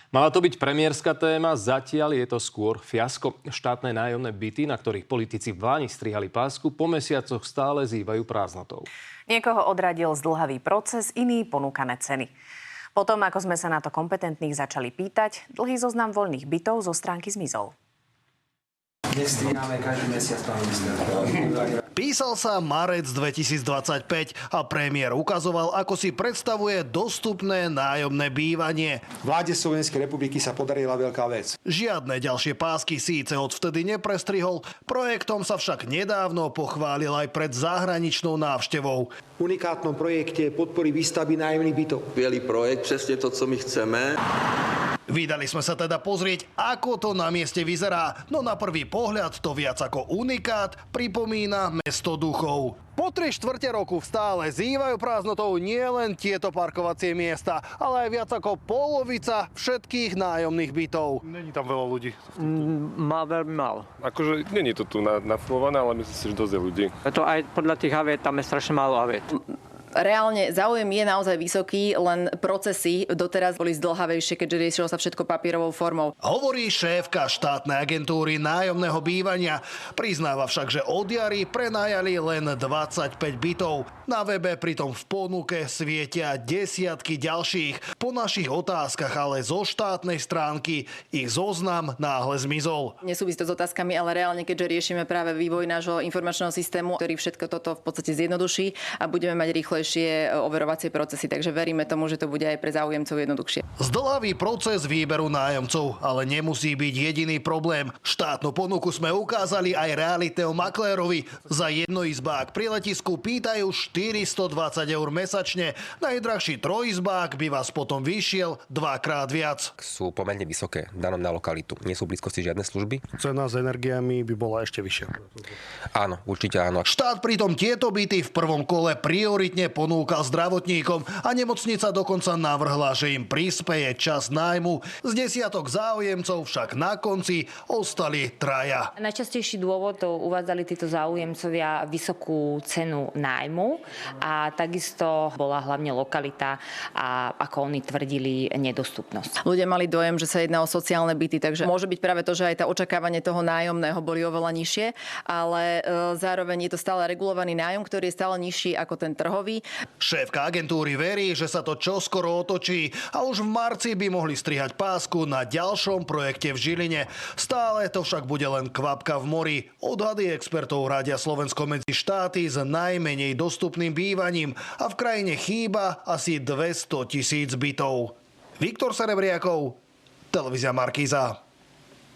Mala to byť premiérska téma, zatiaľ je to skôr fiasko. Štátne nájomné byty, na ktorých politici v Lani strihali pásku, po mesiacoch stále zývajú prázdnotou. Niekoho odradil zdĺhavý proces, iný ponúkané ceny. Potom, ako sme sa na to kompetentných začali pýtať, dlhý zoznam voľných bytov zo stránky zmizol. Nestrihame každý mesiac, pán minister. Písal sa marec 2025 a premiér ukazoval, ako si predstavuje dostupné nájomné bývanie. Vláde Slovenskej republiky sa podarila veľká vec. Žiadne ďalšie pásky síce odvtedy neprestrihol, projektom sa však nedávno pochválil aj pred zahraničnou návštevou. V unikátnom projekte podpory výstavby nájomných bytov. Skvělý projekt, přesně to, co my chceme. Vydali sme sa teda pozrieť, ako to na mieste vyzerá, no na prvý pohľad to viac ako unikát pripomína mesto duchov. Po 3/4 roku stále zývajú prázdnotou nielen tieto parkovacie miesta, ale aj viac ako polovica všetkých nájomných bytov. Není tam veľa ľudí. Má veľmi málo. Akože není to tu nafulované, ale myslím si, že dosť je ľudí. To aj podľa tých aviet, tam je strašne málo aviet. Reálne záujem je naozaj vysoký, len procesy doteraz boli zdĺhavejšie, keďže riešilo sa všetko papierovou formou. Hovorí šéfka štátnej agentúry nájomného bývania. Priznáva však, že od jary prenajali len 25 bytov. Na webe pritom v ponuke svietia desiatky ďalších. Po našich otázkach ale zo štátnej stránky ich zoznam náhle zmizol. Nesúvisí to s otázkami, ale reálne, keďže riešime práve vývoj nášho informačného systému, ktorý všetko toto v podstate zjednoduší a budeme mať rýchlejšie overovacie procesy, takže veríme tomu, že to bude aj pre záujemcov jednoduchšie. Zdĺhavý proces výberu nájomcov, ale nemusí byť jediný problém. Štátnu ponuku sme ukázali aj realitného maklérovi. Za jednoizbák pri letisku pýtajú 420 eur mesačne. Najdrahší trojizbák by vás potom vyšiel dvakrát viac. Sú pomerne vysoké danom na lokalitu. Nie sú v blízkosti žiadne služby. Cena s energiami by bola ešte vyššia. Áno, určite áno. Štát pritom tieto byty v prvom kole prioritne ponúkal zdravotníkom a nemocnica dokonca navrhla, že im prispeje čas nájmu. Z desiatok záujemcov však na konci ostali traja. Najčastejší dôvod to uvádzali títo záujemcovia vysokú cenu nájmu a takisto bola hlavne lokalita a ako oni tvrdili nedostupnosť. Ľudia mali dojem, že sa jedná o sociálne byty, takže môže byť práve to, že aj tá očakávanie toho nájomného boli oveľa nižšie, ale zároveň je to stále regulovaný nájom, ktorý je stále nižší ako ten trhový. Šéfka agentúry verí, že sa to čoskoro otočí a už v marci by mohli strihať pásku na ďalšom projekte v Žiline. Stále to však bude len kvapka v mori. Odhady expertov radia Slovensko medzi štáty s najmenej dostupným bývaním a v krajine chýba asi 200 000 bytov. Viktor Serebriakov, televízia Markíza.